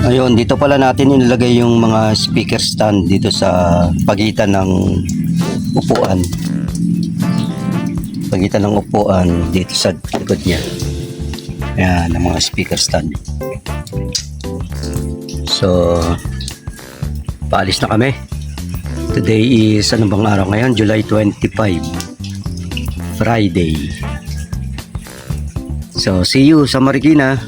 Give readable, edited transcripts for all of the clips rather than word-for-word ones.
Ayun, dito pala natin inilagay yung mga speaker stand dito sa pagitan ng upuan. Pagitan ng upuan dito sa likod niya. Ayan, ang mga speaker stand. So, paalis na kami. Today is, ano bang araw ngayon? July 25. Friday. So, see you sa Marikina.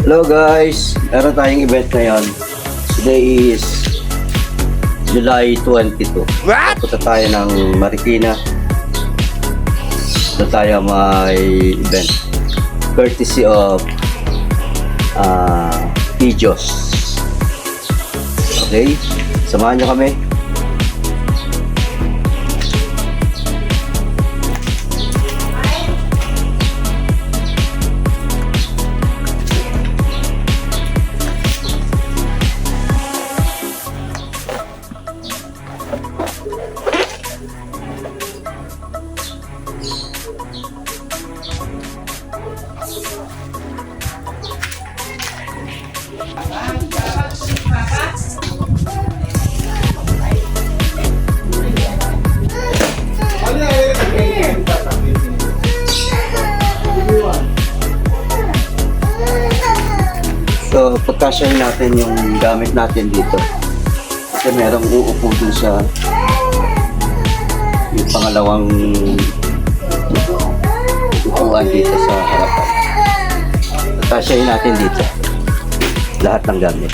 Hello guys, meron tayong event ngayon. Today is July 22. Punta tayo ng Marikina. Punta tayo may event courtesy of Pijos. Okay, samahan nyo kami. So, pagkasyahin natin yung gamit natin dito. Kasi merong uupo dun sa yung pangalawang upuan dito sa harapan. Pagkasyahin natin dito lahat ng gamit.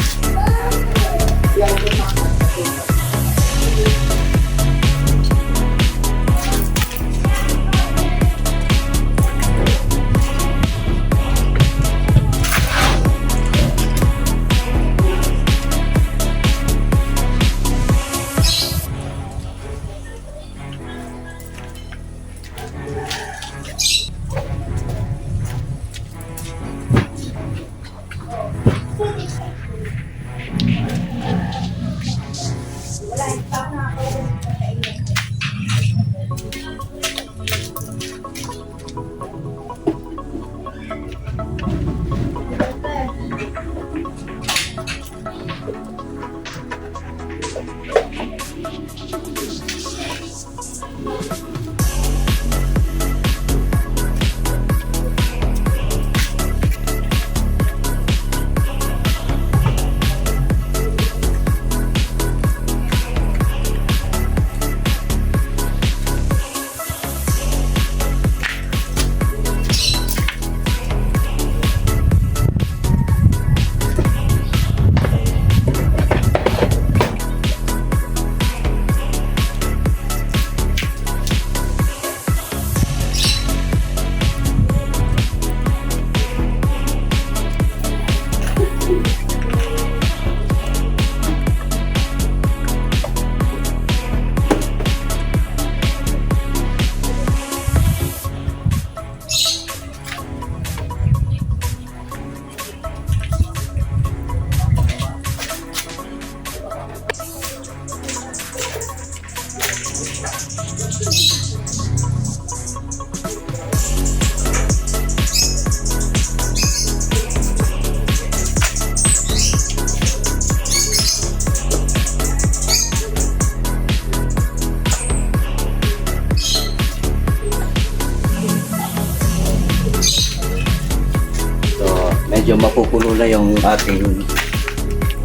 Medyo mapupuno na yung ating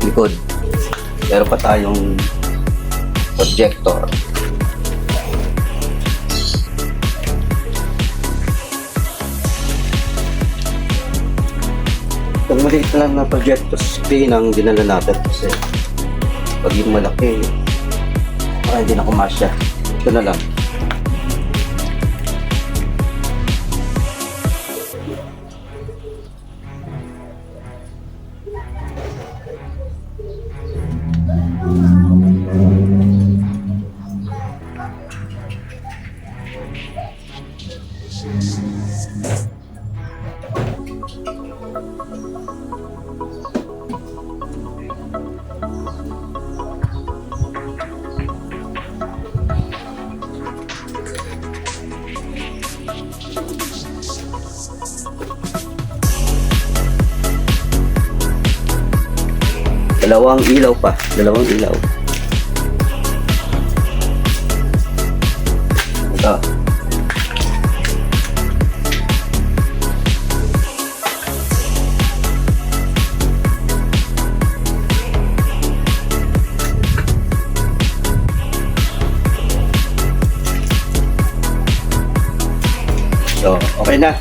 likod. Meron pa tayong projector. Itong maliit lang na projector screen ang dinala natin kasi pag yung malaki hindi na kumasya. Ito na lang. Dalawang ilaw pa. Dalawang ilaw. Ito. So, okay na.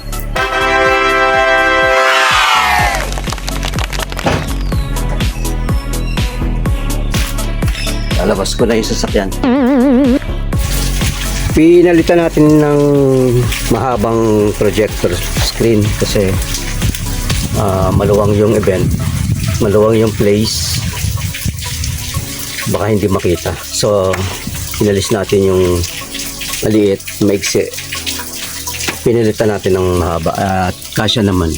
Lalabas ko na yung sasakyan. Pinalitan natin ng mahabang projector screen kasi maluwang yung event, maluwang yung place, baka hindi makita. So, pinalis natin yung maliit, maiksi. Pinalitan natin ng mahaba at kasya naman,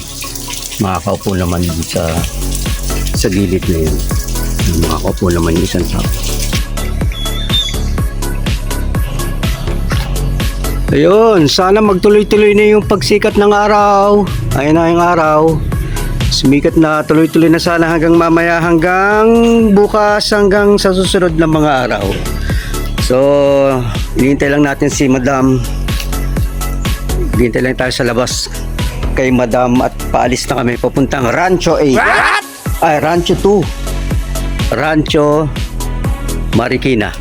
makakaupo naman sa gilid na yun, makakaupo naman yung isang tao. Ayun, sana magtuloy-tuloy na yung pagsikat ng araw. Ayun na yung araw, sumikat na, tuloy-tuloy na sana hanggang mamaya, hanggang bukas, hanggang sa susunod na mga araw. So, hinihintay lang natin si Madam. Hintay lang tayo sa labas kay Madam at paalis na kami papuntang Rancho 8. Ay, Rancho 2. Rancho Marikina.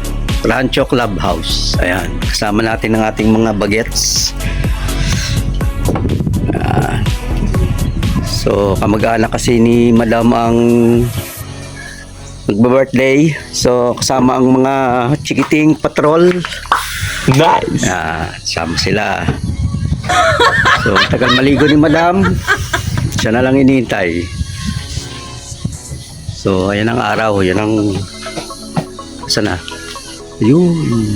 Rancho Clubhouse. Ayan, kasama natin ang ating mga bagets. So, kamag-anak kasi ni Madam ang magba-birthday. So, kasama ang mga chikiting patrol. Nice. Sama sila. So, tagal maligo ni Madam. Siya na lang inihintay. So, ayan ang araw. Yan ang... Sana? Yun.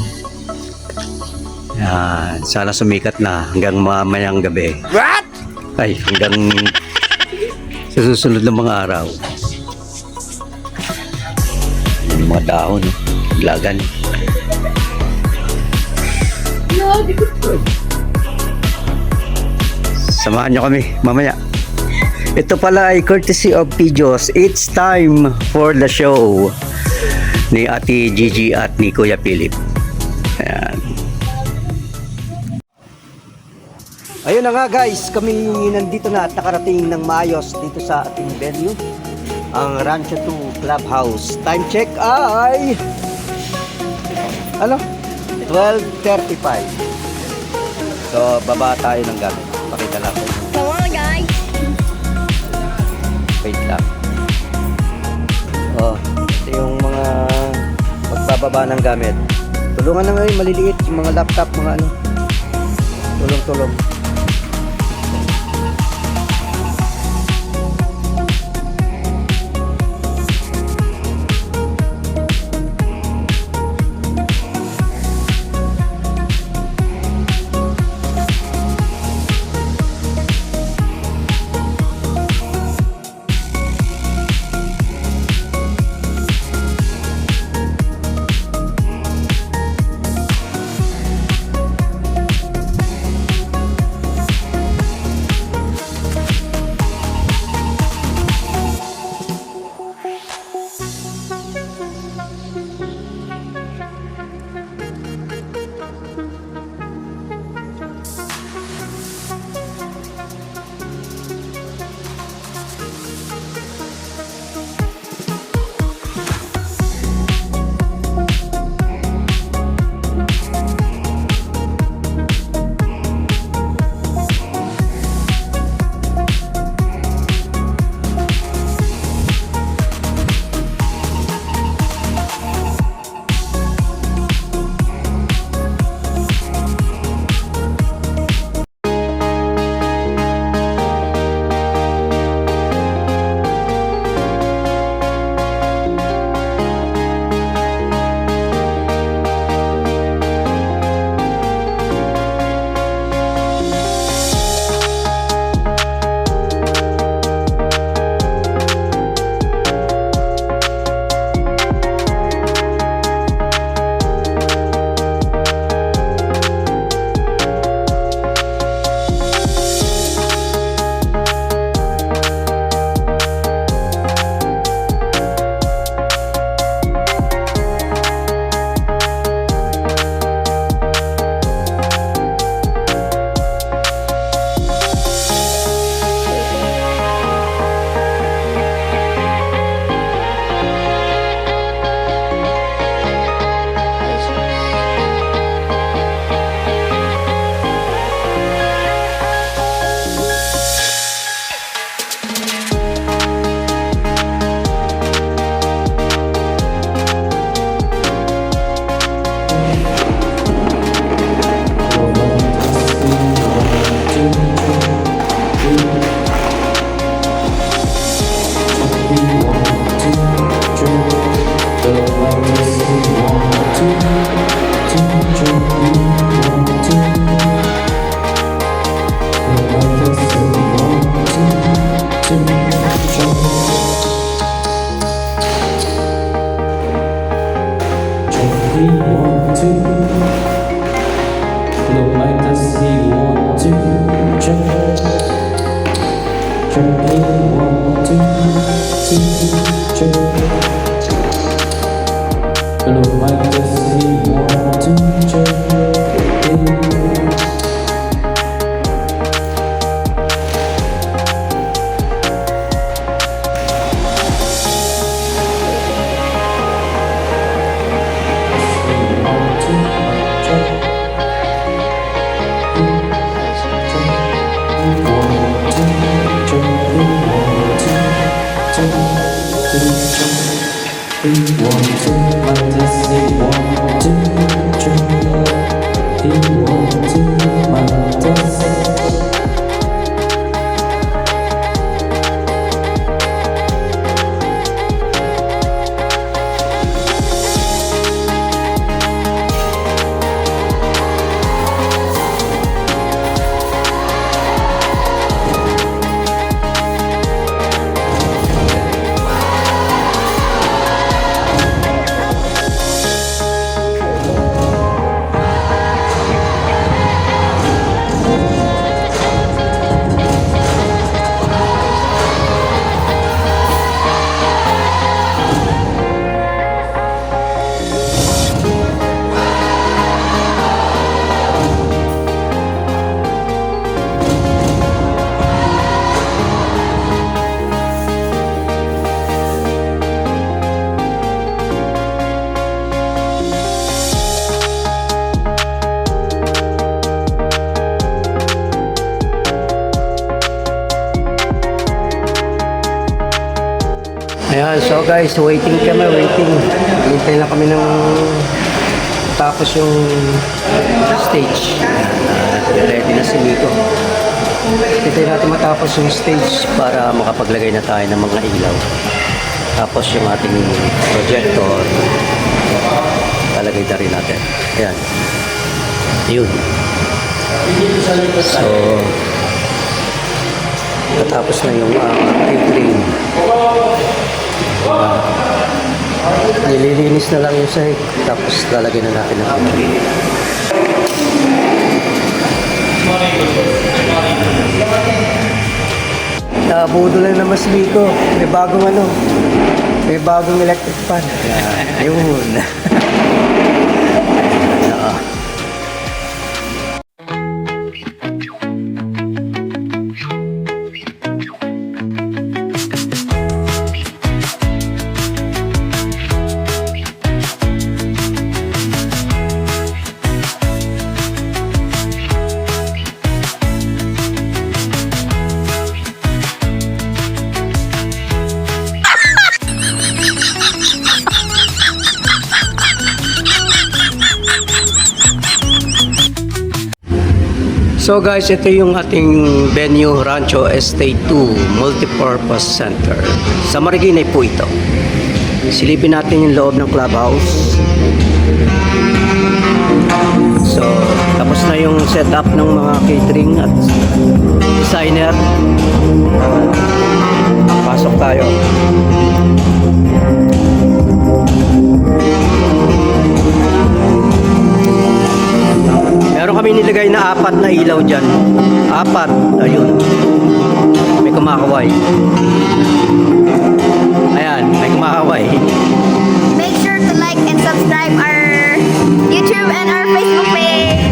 Yan. Sana sumikat na hanggang mamayang gabi. What? Ay, hanggang sa susunod ng mga araw. Yung mga dahon. Lagan. Samahan nyo kami mamaya. Ito pala ay courtesy of Pijos. It's time for the show ni Ate Gigi at ni Kuya Philip. Ayan. Ayun na nga guys, kami nandito na at nakarating ng maayos dito sa ating venue, ang Rancho 2 Clubhouse. Time check ay 12:35. So baba tayo ng gamit. Pakita natin. Come on, guys. Wait lang. Oh, ito yung mga magbababa ng gamit. Tulungan na ngayon, maliliit, yung mga laptop, mga ano. Tulong-tulong. Yan, so guys, waiting. Hintay lang kami ng tapos yung stage. Ready na si Miko. Hintay natin matapos yung stage para makapaglagay na tayo ng mga ilaw. Tapos yung ating projector, talagay na rin natin. Ayan. Yun. So, natapos na yung catering. Nililinis na lang yung sahig. Tapos lalagyan na natin ang Nabudo lang na mas Miko. May bagong electric fan. Yun. So guys, ito yung ating venue, Rancho Estate 2 Multipurpose Center. Sa Marikina po ito. Silipin natin yung loob ng clubhouse. So, tapos na yung setup ng mga catering at designer. Pasok tayo. Meron kami nilagay na 4 na ilaw dyan. 4. Ayun. May kumakaway. Ayan, may kumakaway. Make sure to like and subscribe our YouTube and our Facebook page.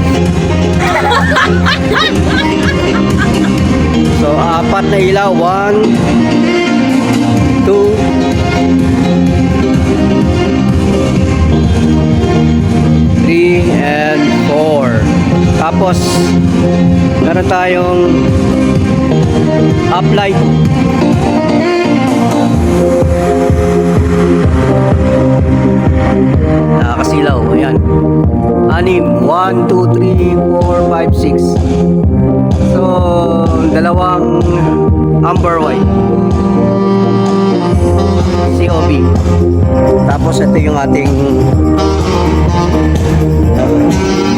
So, 4 na ilaw. 1, 2, 3, and 4. Tapos, meron tayong uplight. Nakakasilaw. Ayan. 6. 1, 2, 3, 4, 5, 6. So, dalawang amber white. COB. Tapos, ito yung ating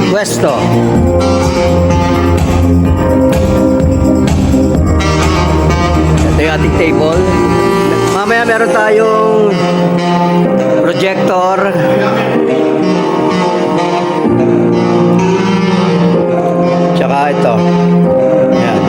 Westo. Ito yung ating table. Mamaya meron tayong projector. Tsaka ito. Ayan.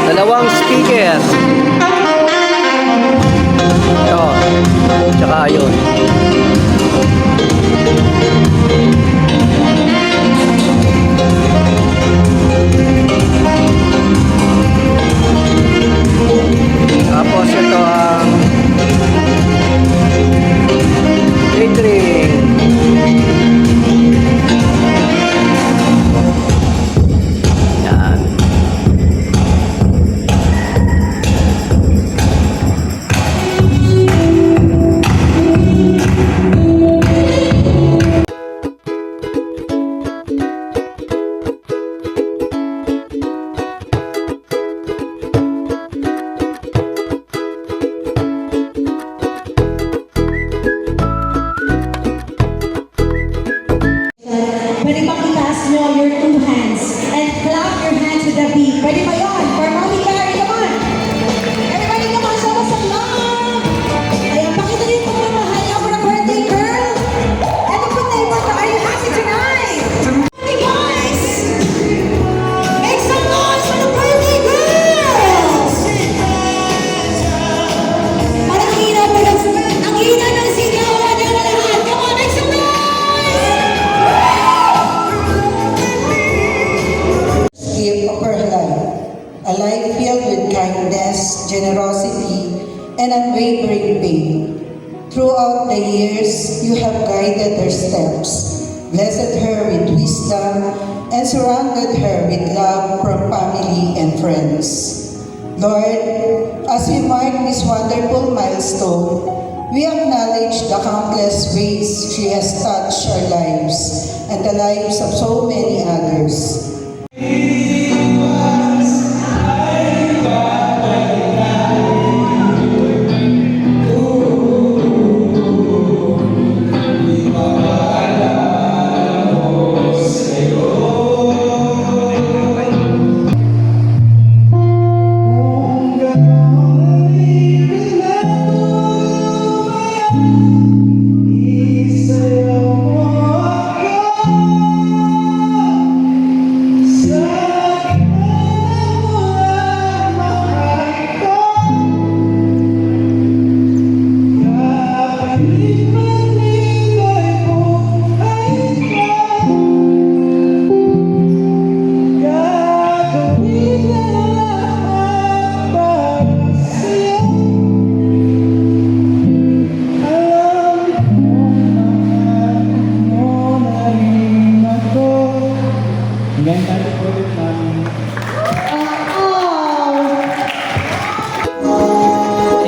Dalawang speaker. Ito. Tsaka yun. Tapos ito ang catering. Yan. Pwede bang itaas nyo your 2 hands and clap your hands with the beat? Pwede ba yun? For Mommy Carrie, come on! Everybody, come on, show us some love! Ayan, pakita rin po mamahal niyo for a birthday girl! Eto po neighbor ko, are you happy tonight? Hey guys! Make some noise for the birthday girls! Parang hina po ang hina ng sigawan ng lahat! Come on, make some noise! Give of her life, a life filled with kindness, generosity, and and unwavering faith. Throughout the years, you have guided her steps, blessed her with wisdom, and surrounded her with love from family and friends. Lord, as we mark this wonderful milestone, we acknowledge the countless ways she has touched our lives and the lives of so many others.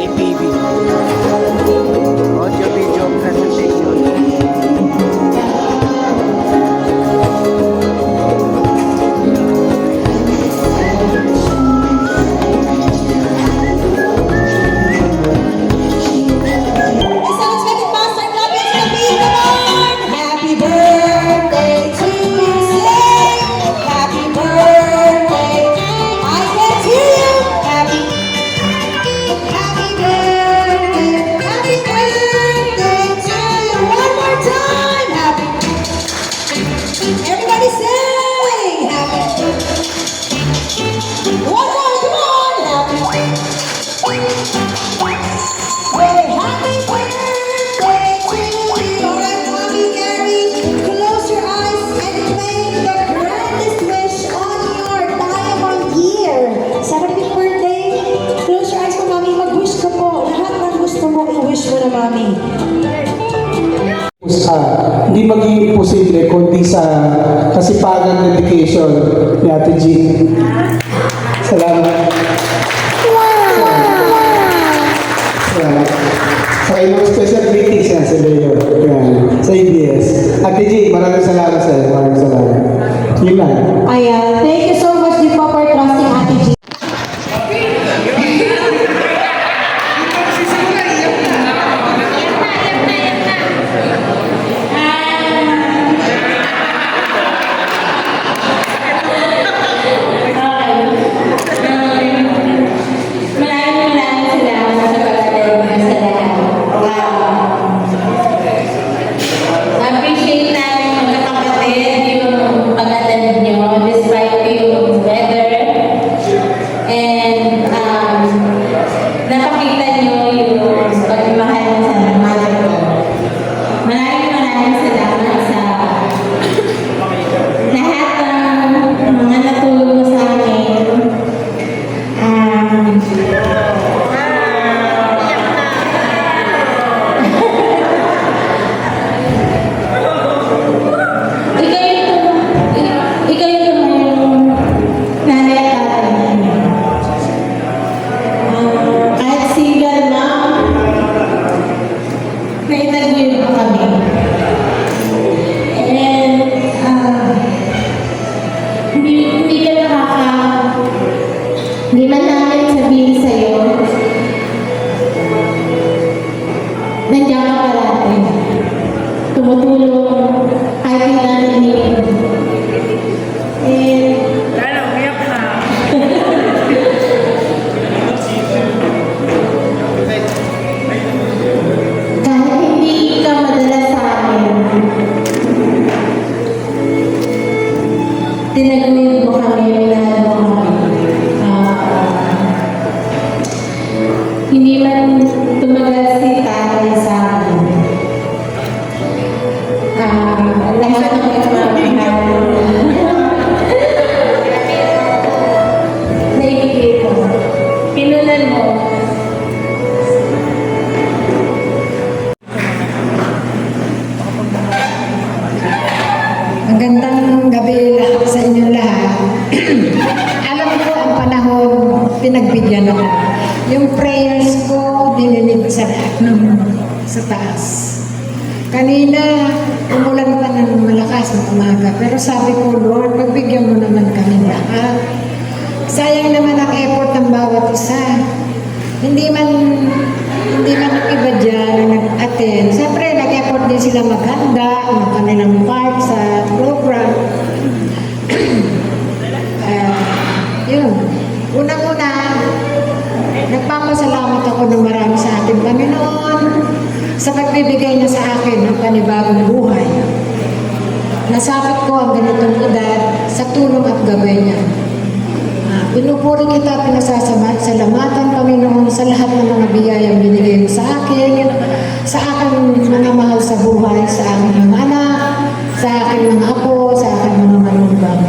APB. Audio Video Presentation. And so let's make it faster. Clap it to the beat. Come on. Happy birthday to you. Say happy birthday. I can hear you. Happy birthday. Happy birthday to you. One more time. Happy. Everybody sing. Happy. One more. Come on. Happy. Hey, happy birthday to you. All right, Mommy Gary, close your eyes and make the grandest wish on your diamond year. Sa happy birthday, close your eyes po, Mommy. Mag-wish ka po. Lahat ng gusto mo, i-wish mo na, Mommy. Hindi magiging posible kundi sa kasipagan dedication ni Ate Jean. Salamat. Salamat. Sa inyong special greetings yan sa Leo. Yan. Sa ABS. Ate Jean, maraming salamat sa iyo. Maraming salamat. Yun lang. Ayan, thank you so much, Di for trusting Ate G. Maraming salamat sa pag-attend niyo sa lahat. Na-appreciate namin mga kapatid yung pag-attend niyo despite yung weather. And napakita niyo yung pagmamahal sa mother ko. Maraming salamat sa lahat ng mga natulong sa akin. Ikaw yung tumulong nanay at tatay namin. Kahit single na, naitaguyod mo kami. And, hindi ka hindi man namin sabihin sa'yo, nandiyan ka parati. Tumutulong kahit hindi namin hinihin. And, kahit hindi ka madala sa amin, tinaguyod mo kami, minahal mo kami. Hindi man tumagal si tatay sa akin. Lahat ng pagmamahal naibigay ko. Pinunan mo. Magandang gabi sa inyong lahat. Alam ko ang panahon, pinagbigyan ako. Yung prayers ko, dininig sa taas. Kanina, umulan pa ng malakas ng umaga. Pero sabi ko, Lord, pagbigyan mo naman kami lahat. Sayang naman ang effort ng bawat isa. Hindi man ang iba dyan na nag-attend. Siyempre, nag-effort din sila maghanda, ng kanilang part sa program. Yun. Unang-una, nagpapasalamat ako ng marami sa ating Panginoon sa pagbibigay niya sa akin ng panibagong buhay. Nasapit ko ang ganitong edad sa tulong at gabay niya. Pinupuri kita, pinasasalamatan Panginoon sa lahat ng mga biyayang binigay mo sa akin, sa aking mga mahal sa buhay, sa aking mga anak, sa aking mga apo, sa aking mga manugang.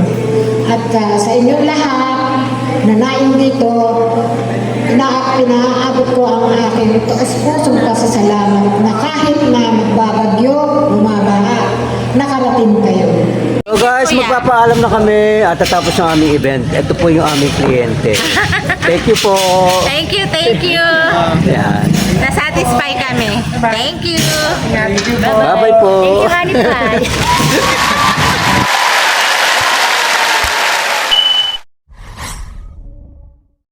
At sa inyong lahat na naing dito, pinaabot ko ang aking taos-pusong pasasalamat na kahit na magbabagyo, bumabaha, nakarating kayo. So guys, magpapaalam na kami at tatapos ang aming event. Ito po yung aming kliyente. Thank you po. Thank you, thank you. Yan. Na-satisfy kami. Thank you. Bye-bye po. Thank you, Honey Pie.